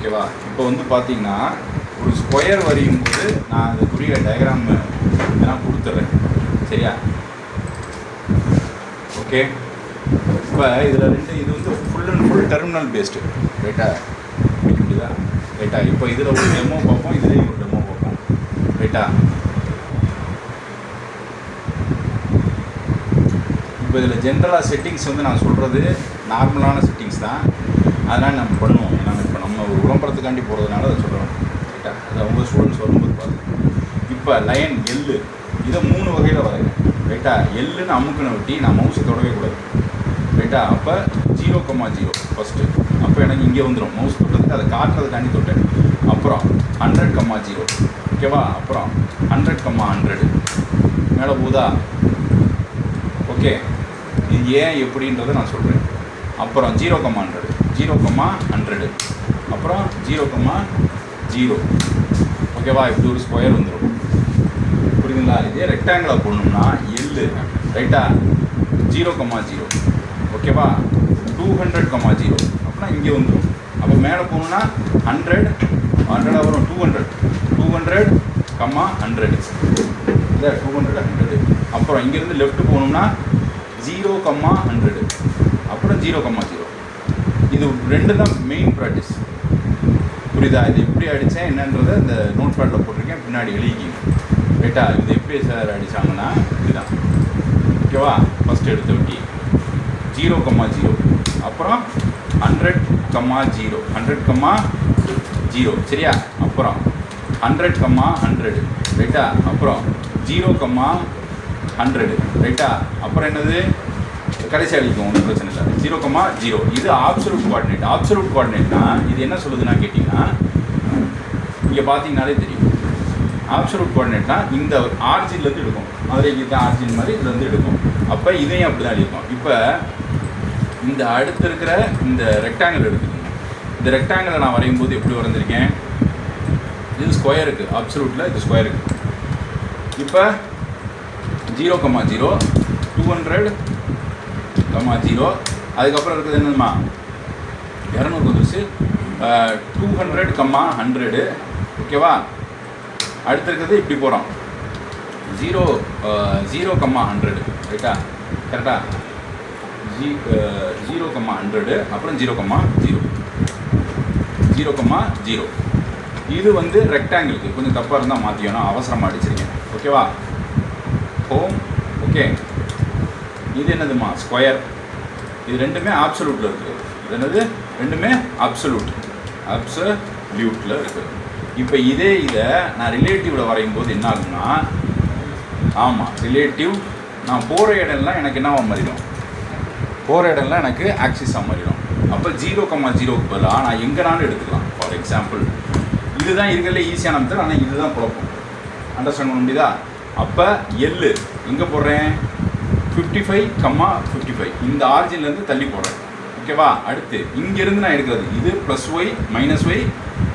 ஓகேவா? இப்போ வந்து பார்த்தீங்கன்னா ஒரு ஸ்கொயர் வரையும் போது நான் அதுக்குரிய டயக்ராம் நான் கொடுத்துட்றேன். சரியா? ஓகே. இப்போ இதில் இது வந்து full and full terminal based. ரைட்டா? புரியுதா? ரைட்டா? இப்போ இதில் ஒரு டெமோ பார்ப்போம், இதுலேயும் ஒரு டெமோ பார்ப்போம். ரைட்டா? இப்போ இதில் ஜென்ரலாக செட்டிங்ஸ் வந்து நான் சொல்கிறது நார்மலான செட்டிங்ஸ் தான். அதனால் நம்ம பண்ணுவோம். ஏன்னா இப்போ நம்ம ஒரு விளம்பரத்துக்காண்டி போகிறதுனால அதை சொல்கிறோம். ரைட்டா? அது அவங்க ஸ்டூடெண்ட்ஸ் வரும்போது பார்த்து. இப்போ லைன் எல்லு இதை 3 வகையில் வரைகிறேன். ரைட்டா? எல்லுன்னு அமுக்குன ஒட்டி நான் மவுஸை தொடவே கூடாது. ரைட்டா? அப்போ 0,0 ஃபஸ்ட்டு. அப்போ எனக்கு இங்கே வந்துடும் மவுஸ் தொட்டதுக்கு, அதை காட்டுறதுக்காண்டி தொட்டேன். அப்புறம் 100,0. ஓகேவா? அப்புறம் 100,100 மேலே போதா? ஓகே. இது ஏன் எப்படின்றத நான் சொல்கிறேன். அப்புறம் 0,100 0,100 அப்புறம் 0,0. ஓகேவா? இப்படி ஒரு ஸ்கொயர் வந்துடும். புரியுதுங்களா? இதே ரெக்டாங்கிளாக போடணும்னா எல்லு. ரைட்டா? 0,0. ஓகேவா? 200,0 அப்படின்னா இங்கே வந்துடும். அப்போ மேலே போகணுன்னா 100 வரும் 200 200,100 இல்லை 200 100. அப்புறம் இங்கேருந்து லெஃப்ட் போகணும்னா 0,100 அப்புறம் 0,0. இது 2 தான் மெயின் ப்ராக்டிஸ். புரியுதா? இது எப்படி அடித்தேன் என்னன்றதை இந்த நோட் பேடில் போட்டிருக்கேன், பின்னாடி எழுதிக்கிங்க. ரைட்டா? இது எப்படி சார் அடித்தாங்கன்னா இதுதான். ஓகேவா? ஃபஸ்ட்டு எடுத்த வட்டி 0,0 அப்புறம் 100,0 100,0. சரியா? அப்புறம் 100,100. ரைட்டா? அப்புறம் 0,100. ரைட்டா? அப்புறம் என்னது? கடைசி அடிக்கும், ஒன்றும் பிரச்சனை இல்லை. 0,0. இது ஆப்சல்யூட் கோஆர்டினேட். ஆப்சல்யூட் கோஆர்டினேட்னா இது என்ன சொல்லுதுன்னா கேட்டிங்கன்னா, இங்கே பார்த்தீங்கன்னாலே தெரியும். ஆப்சல்யூட் கோஆர்டினேட்னா இந்த ஆர்ஜின்லேருந்து எடுக்கும். அதில் இங்கே தான் ஆர்ஜின் மாதிரி இதுலேருந்து எடுக்கும். அப்போ இதையும் அப்படி தான் எடுக்கும். இப்போ இந்த அடுத்து இருக்கிற இந்த ரெக்டாங்கிள் எடுத்துக்கோங்க. இந்த ரெக்டாங்கிளை நான் வரையும் போது எப்படி வரைஞ்சிருக்கேன்? இது ஸ்கொயருக்கு, அப்சல்யூட்டில் இது ஸ்கொயருக்கு. இப்போ 0,0 200,0. அதுக்கப்புறம் இருக்குது என்னதுமா? 200 வந்துருச்சு. 200,100. ஓகேவா? அடுத்து இருக்கிறது இப்படி போகிறோம் 0,100. ரைட்டா? கரெக்டா? 0,100 அப்புறம் 0,0 0,0. இது வந்து ரெக்டாங்கிளுக்கு கொஞ்சம் தப்பாக இருந்தால் மாற்றிக்கணும், அவசரமாக அடிச்சிருக்கேன். ஓகேவா? ஹோம். ஓகே. இது என்னதுமா? ஸ்கொயர். இது ரெண்டுமே ஆப்சல்யூட்டில் இருக்குது. இது என்னது? ரெண்டுமே அப்சல்யூட்டில் இருக்குது. இப்போ இதை நான் ரிலேட்டிவில் வரையும் போது என்ன ஆகும்னா, ஆமாம் ரிலேட்டிவ், நான் போகிற இடம்லாம் எனக்கு என்னவா மாறிடும்? போகிற இடம்லாம் எனக்கு ஆக்சிஸாக மாறிடும். அப்போ 0,0க்கு பதிலாக நான் எங்கேனாலும் எடுத்துக்கலாம். ஃபார் எக்ஸாம்பிள் இதுதான் இருக்கிறதுல ஈஸியான மெத்தட், ஆனால் இதுதான் குழப்பம். அண்டர்ஸ்டாண்ட் பண்ண முடியுதா? அப்போ எல்லு எங்கே போடுறேன்? 55,55 இந்த ஆர்ஜின்லேருந்து தள்ளி போடுறேன். ஓகேவா? அடுத்து இங்கேருந்து நான் எடுக்கிறது இது +y -y,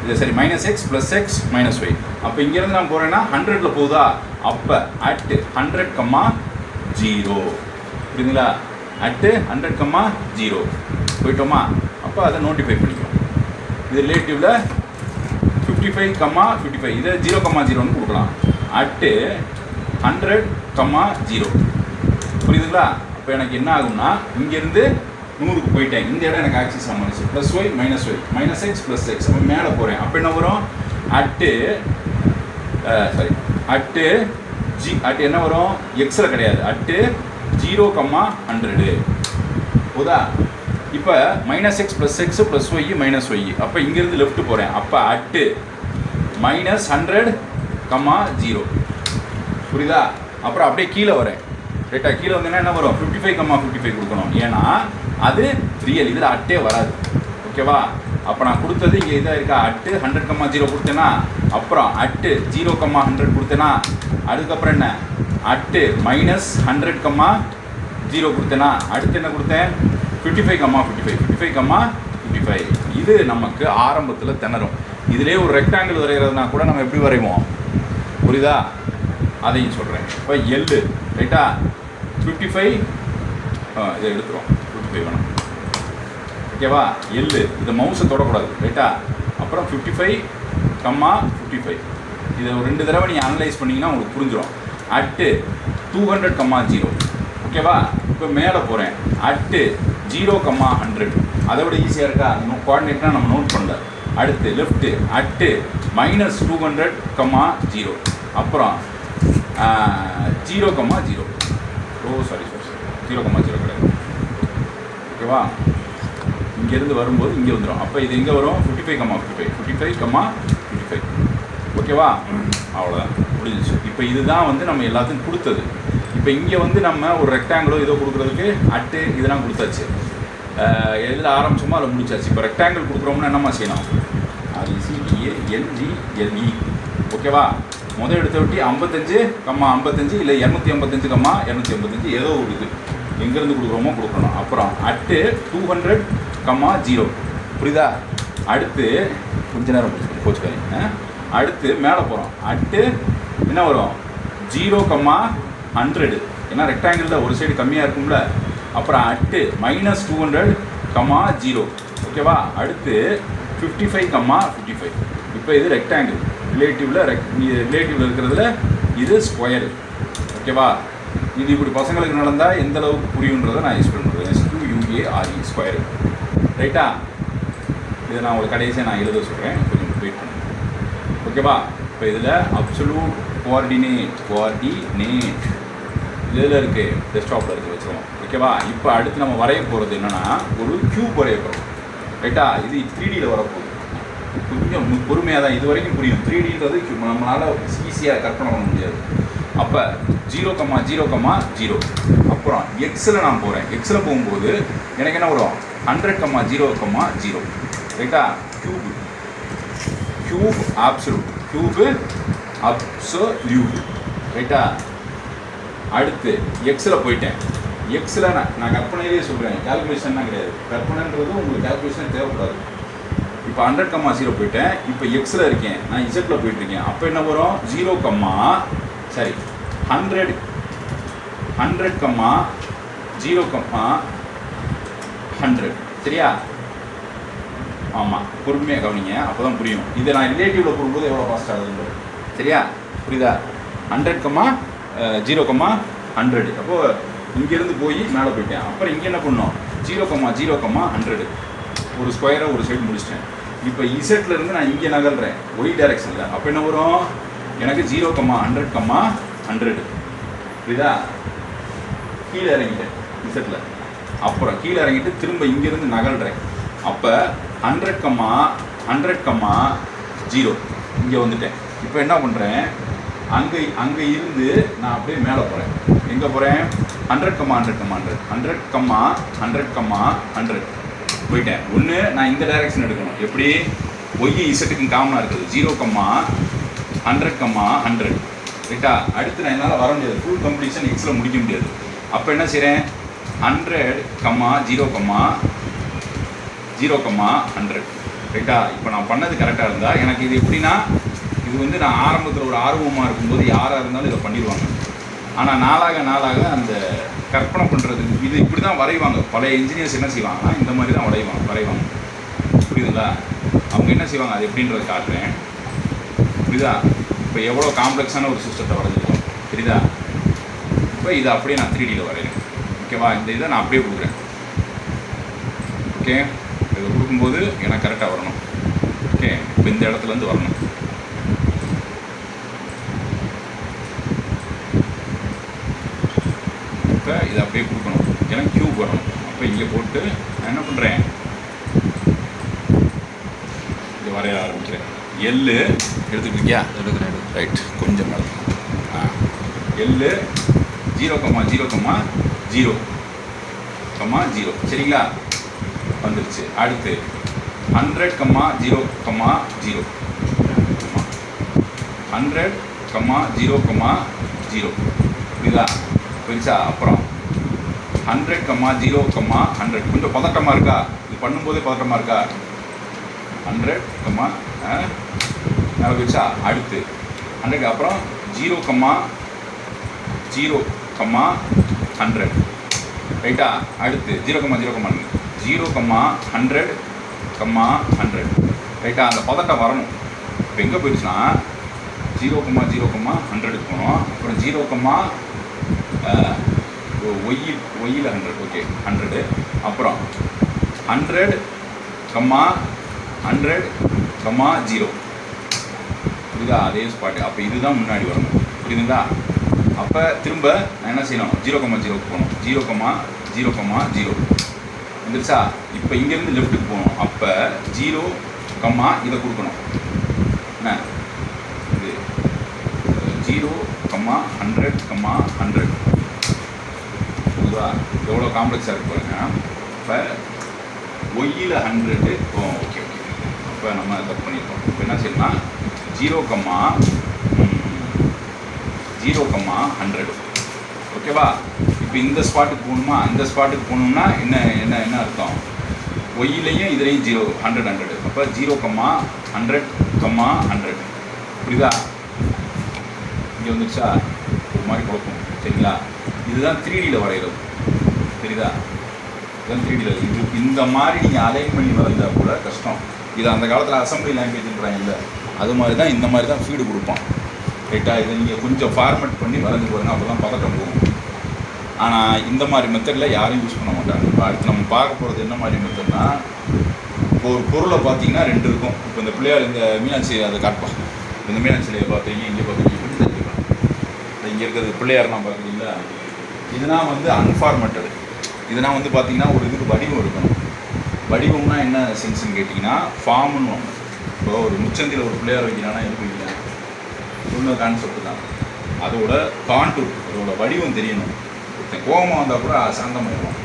இது சரி -x +x -y. அப்போ இங்கேருந்து நான் போகிறேன்னா 100ல் போகுதா? அப்போ at 100,0. புரியுதுங்களா? at 100,0 போயிட்டோமா? அப்போ அதை நோட்டிஃபை பண்ணிக்கும். இது ரிலேட்டிவில் 55,55 இதை 0,0ன்னு கொடுக்கலாம். at 100,0. புரியுதுங்களா? அப்போ எனக்கு என்ன ஆகும்னா, இங்கேருந்து 100க்கு போயிட்டேன். இந்த இடம் எனக்கு axis ஆமாச்சு. +y -y -x +x. அப்போ மேலே போகிறேன். அப்போ என்ன வரும்? at என்ன வரும்? எக்ஸில் கிடையாது. at 0,100 போதா? இப்போ -x +x +y -y. அப்போ இங்கேருந்து லெஃப்ட் போகிறேன். அப்போ at -100,0. புரியுதா? அப்புறம் அப்படியே கீழே வரேன். ரைட்டா? கீழே வந்தீங்கன்னா என்ன வரும்? 55,55 கொடுக்கணும். ஏன்னா அது ரியல், இதில் அட்டே வராது. ஓகேவா? அப்போ நான் கொடுத்தது இங்கே இதாக இருக்கா? at 100,0 கொடுத்தேன்னா, அப்புறம் at 0,100 கொடுத்தேன்னா, அதுக்கப்புறம் என்ன? at -100,0 கொடுத்தேன்னா, அடுத்து என்ன கொடுத்தேன்? 55,55 இது நமக்கு ஆரம்பத்தில் திணறும். இதிலே ஒரு ரெக்டாங்கிள் வரைகிறதுனா கூட நம்ம எப்படி வரைவோம்? புரியுதா? அதையும் சொல்கிறேன். இப்போ எல்லு. ரைட்டா? 55 இதை எடுத்துரும். 55 வேணும். ஓகேவா? எல்லு. இதை மவுஸை தொடக்கூடாது. ரைட்டா? அப்புறம் 55, 55. இதை ஒரு 2 தடவை நீங்கள் அனலைஸ் பண்ணிங்கன்னா உங்களுக்கு புரிஞ்சிடும். அட்டு 200, 0. ஓகேவா? இப்போ மேலே போகிறேன். அட்டு 0, 100. அதை விட ஈஸியாக இருக்கா? கோஆர்டினேட்னா நம்ம நோட் பண்ணல. அடுத்து லெஃப்ட்டு அட்டு -200, 0. அப்புறம் 0, 0. சாரி 0, 0 கிடையாது. ஓகேவா? இங்கேருந்து வரும்போது இங்கே வந்துடும். அப்போ இது எங்கே வரும்? 55, 55. ஓகேவா? அவ்வளோதான், முடிஞ்சிச்சு. இப்போ இதுதான் வந்து நம்ம எல்லாத்தையும் கொடுத்தது. இப்போ இங்கே வந்து நம்ம ஒரு ரெக்டாங்கிளோ ஏதோ கொடுக்குறதுக்கு அட்டு இதெல்லாம் கொடுத்தாச்சு. எதில் ஆரம்பிச்சோமோ அதில் முடிச்சாச்சு. இப்போ ரெக்டாங்கிள் கொடுக்குறோம்னா என்னம்மா செய்யணும்? ABCDELE. ஓகேவா? முதல் எடுத்த விட்டி 55, 55 இல்லை 255, 255 ஏதோ ஒரு இது எங்கேருந்து கொடுக்குறோமோ கொடுக்கணும். அப்புறம் அட்டு 200, 0. புரியுதா? அடுத்து கொஞ்ச நேரம் போச்சுக்காங்க. அடுத்து மேலே போகிறோம். அட்டு என்ன வரும்? 0, 100. ஏன்னா ரெக்டாங்கிளில் ஒரு சைடு கம்மியாக இருக்கும்ல. அப்புறம் அட்டு -200, 0. ஓகேவா? அடுத்து 55, 55. இப்போ இது ரெக்டாங்கிள். ரிலேட்டிவில் இருக்கிறதுல இது ஸ்கொயரு. ஓகேவா? இது இப்படி பசங்களுக்கு நடந்தால் எந்த அளவுக்கு புரியுன்றதை நான் எக்ஸ்பிளைன் பண்ணுறேன். SQUARE square. ரைட்டா? இதை நான் உங்களுக்கு கடைசியாக நான் எழுத சொல்கிறேன், கொஞ்சம் வெயிட் பண்ணுங்க. ஓகேவா? இப்போ இதில் அப்சல்யூட் கோஆர்டினேட் இதில் இருக்குது, டெஸ்க்டாப்பில் இருக்குது, வச்சுருவோம். ஓகேவா? இப்போ அடுத்து நம்ம வரைய போகிறது என்னென்னா ஒரு க்யூப் வரைய போகிறோம். ரைட்டா? இது 3Dயில் வரப்போகுது. கொஞ்சம் பொறுமையாக தான் இது வரைக்கும் புரியும். 3Dன்றது நம்மளால் ஈஸியாக கற்பனை பண்ண முடியாது. அப்போ 0, 0, 0. அப்புறம் எக்ஸில் நான் போகிறேன். எக்ஸில் போகும்போது எனக்கு என்ன வரும்? 100, 0, 0. ரைட்டா? Cube absolute. ரைட்டா? அடுத்து எக்ஸில் போயிட்டேன். எக்ஸில் நான் கற்பனையிலே சொல்கிறேன், கால்குலேஷன்லாம் கிடையாது. கற்பனைன்றது உங்களுக்கு கால்குலேஷன் தேவைப்படாது. இப்போ 100, 0 போயிட்டேன். இப்போ எக்ஸில் இருக்கேன், நான் இசட்டில் போயிட்டுருக்கேன். அப்போ என்ன வரும்? 0, 100, 0, 100. சரியா? ஆமாம், பொறுமையாக கவனிங்க, அப்போ தான் புரியும். இதை நான் ரிலேட்டிவில் போகும்போது எவ்வளோ ஃபாஸ்ட் ஆகுதுன்னு. சரியா? புரியுதா? 100, 0, 100. அப்போது இங்கேருந்து போய் மேலே போயிட்டேன். அப்புறம் இங்கே என்ன பண்ணோம்? 0, 0, 100. ஒரு ஸ்கொயரை ஒரு சைடு முடிச்சிட்டேன். இப்போ இசட்டில் இருந்து நான் இங்கே நகர்றேன், ஒய் டைரக்ஷனில். அப்போ என்ன வரும்? எனக்கு 0, 100, 100. புரியுதா? கீழே இறங்கிட்டேன் இசட்டில். அப்புறம் கீழே இறங்கிட்டு திரும்ப இங்கேருந்து நகர்றேன். அப்போ 100, 0 இங்கே வந்துட்டேன். இப்போ என்ன பண்ணுறேன்? அங்கே இருந்து நான் அப்படியே மேலே போகிறேன். எங்கே போகிறேன்? 100, 100 போயிட்டேன். ஒன்று நான் இந்த டைரெக்ஷன் எடுக்கணும். எப்படி? ஒய் இசட்டுக்கு காமனாக இருக்குது. 0, 100, 100. ரைட்டா? அடுத்து நான் என்னால் வர முடியாது, ஃபுல் கம்ப்ளீஷன் எக்ஸில் முடிக்க முடியாது. அப்போ என்ன செய்கிறேன்? 100, 0, 0, 100. ரைட்டா? இப்போ நான் பண்ணது கரெக்டாக இருந்தால் எனக்கு இது எப்படின்னா, இது வந்து நான் ஆரம்பத்தில் ஒரு ஆர்வமாக இருக்கும்போது யாராக இருந்தாலும் இதை பண்ணிடுவாங்க. ஆனால் நாளாக அந்த கற்பனை பண்ணுறதுக்கு இது இப்படி தான் வரைவாங்க. பழைய இன்ஜினியர்ஸ் என்ன செய்வாங்கன்னா இந்த மாதிரி தான் வரைவாங்க. புரியுதுங்களா? அவங்க என்ன செய்வாங்க அது எப்படின்றத காட்டுறேன். புரியுதா? இப்போ எவ்வளோ காம்ப்ளெக்ஸான ஒரு சிஸ்டத்தை வரைஞ்சிருக்கோம். தெரியுதா? இப்போ இதை அப்படியே நான் 3Dயில் வரைகிறேன். ஓகேவா? இந்த இதை நான் அப்படியே கொடுக்குறேன். ஓகே? இதை கொடுக்கும்போது எனக்கு கரெக்டாக வரணும். ஓகே? இப்போ இந்த இடத்துலேருந்து வரணும். இப்போ இதை அப்படியே கொடுக்கணும். எனக்கு க்யூப் வரணும். அப்போ இங்கே போட்டு நான் என்ன பண்ணுறேன்? இதை வரைய ஆரம்பிக்கிறேன். எள்ளு எடுத்துக்கிட்டியா? எடுக்கிறேன். ரைட், கொஞ்சம் மேலே. எள்ளு 0, 0, 0, சரிங்களா? வந்துருச்சு. அடுத்து 100, 0, 0. 100, 0, 0. புரியுதா? புரிஞ்சா? அப்புறம் 100, 0, 100. கொஞ்சம் பதட்டமாக இருக்கா? இது பண்ணும்போதே பதட்டமாக இருக்கா? 100, மேலே வச்சா. அடுத்து 100 அப்புறம் 0, 0, 100. ரைட்டா? அடுத்து 0, 0, 0, 100, 100. ரைட்டாக அந்த பதட்டம் வரணும். இப்போ எங்கே போயிடுச்சுன்னா 0,0,100 போனோம். அப்புறம் 0, ஒய்யில் 100, ஓகே 100. அப்புறம் 100, 100, 0. புரியுதா? அதே ஸ்பாட்டு. அப்போ இதுதான் முன்னாடி வரணும். புரியுதுங்களா? அப்போ திரும்ப நான் என்ன செய்யணும்? 0,0 போகணும். 0,0,0 வந்துருச்சா? இப்போ இங்கேருந்து லெஃப்ட்டுக்கு போகணும். அப்போ 0, இதை கொடுக்கணும். என்ன இது 0, 100, 100. புரியுதா? எவ்வளோ காம்ப்ளெக்ஸாக இருக்கு பாருங்க. இப்போ ஒய்யில் 100. ஓகே. இப்போ நம்ம தப்பு பண்ணியிருக்கோம். இப்போ என்ன செய்யணும்னா 0, 100. ஓகேவா? இப்போ இந்த ஸ்பாட்டுக்கு போகணுமா? இந்த ஸ்பாட்டுக்கு போகணும்னா என்ன அர்த்தம்? ஒய்யிலையும் இதுலேயும் 0, 100. அப்போ 0, 100, 100. புரியுதா? இங்கே வந்துடுச்சா? ஒரு மாதிரி குழப்பம். சரிங்களா? இதுதான் 3Dயில் வரைகிறது. தெரியுதா? இதுதான் 3Dயில். இது இந்த மாதிரி நீங்கள் அலைன் பண்ணி வரைஞ்சால் கூட கஷ்டம். இது அந்த காலத்தில் அசம்பிளி லாங்குவேஜ்ன்றாங்க இல்லை, அது மாதிரி தான் இந்த மாதிரி தான் ஃபீடு கொடுப்பான். ரைட்டாக? இதை நீங்கள் கொஞ்சம் ஃபார்மேட் பண்ணி வரைஞ்சி போடுங்க, அப்போ தான் பதட்டம் போகும். ஆனால் இந்த மாதிரி மெத்தடில் யாரும் யூஸ் பண்ண மாட்டாங்க. இப்போ அடுத்து நம்ம பார்க்க போகிறது என்ன மாதிரி மெத்தட்னா, இப்போ ஒரு பொருளை பார்த்தீங்கன்னா 2 இருக்கும். இப்போ இந்த பிள்ளையார் இந்த மீனாட்சி அதை காட்பான். இந்த மீனாட்சி சிலையை பார்த்தீங்க, இங்கே பார்த்தீங்க, இப்படி தெரிஞ்சுக்கலாம். இங்கே இருக்கிறது பிள்ளையார்லாம் பார்க்குறீங்களா? இதுதான் வந்து அன்ஃபார்மேட்டடு. இதெல்லாம் வந்து பார்த்தீங்கன்னா ஒரு இதுக்கு வடிவம் இருக்கணும். வடிவம்னா என்ன சென்ஸ்ன்னு கேட்டிங்கன்னா ஃபார்ம்னு ஒன்று. இப்போ ஒரு முச்சந்தியில் ஒரு பிள்ளையார் வைக்கிறான்னா எது வைக்கிறேன் சொன்ன கான்செப்ட் தான். அதோட கான்டூர், அதோட வடிவம் தெரியணும். கோபமாக வந்தால் கூட சாந்தமாயிடும்.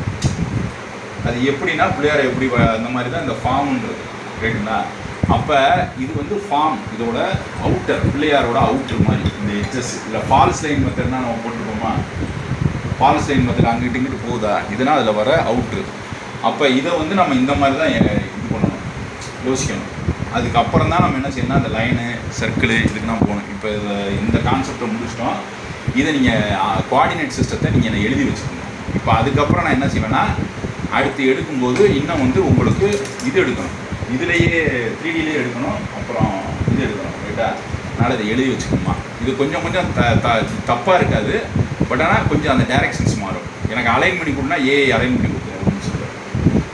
அது எப்படின்னா பிள்ளையாரை எப்படி அந்த மாதிரி தான் இந்த ஃபார்ம்ன்றது. ரைட்டுங்களா? அப்போ இது வந்து ஃபார்ம், இதோட அவுட்டர், பிள்ளையாரோட அவுட்டர் மாதிரி இந்த எட்ஜஸ். இல்லை ஃபால்ஸ் லைன் மெத்தட்னா நம்ம போட்டுருப்போமா? ஃபால்ஸ் லைன் மெத்தட் அங்கிட்டு இங்கிட்டு போகுதா, இதுனா அதில் வர அவுட்ரு. அப்போ இதை வந்து நம்ம இந்த மாதிரி தான் இது பண்ணணும், யோசிக்கணும். அதுக்கப்புறம் தான் நம்ம என்ன செய்யணும்னா அந்த லைனு, சர்க்கிளு இதுக்கு தான் போகணும். இப்போ இந்த கான்செப்டை முடிச்சிட்டோம். இதை நீங்கள் கோஆர்டினேட் சிஸ்டத்தை நீங்கள் எழுதி வச்சுக்கணும். இப்போ அதுக்கப்புறம் நான் என்ன செய்வேன்னா அடுத்து எடுக்கும்போது இன்னும் வந்து உங்களுக்கு இது எடுக்கணும், இதுலேயே 3Dலேயே எடுக்கணும், அப்புறம் இது எடுக்கணும். ரைட்டா? அதனால் இதை எழுதி வச்சுக்கணுமா. இது கொஞ்சம் தப்பாக இருக்காது, பட் ஆனால் கொஞ்சம் அந்த டைரெக்ஷன்ஸ் மாறும். எனக்கு அலைன் பண்ணி கொடுனா அலைன் பண்ணி கொடுத்துருவோம் சொல்லுவேன்.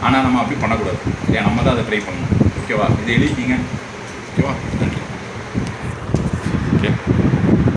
ஆனால் நம்ம அப்படி பண்ணக்கூடாது. ஏன் நம்ம தான் அதை ட்ரை பண்ணணும். ஓகேவா? இதை எழுதிக்கிங்க. ஓகேவா? நன்றி.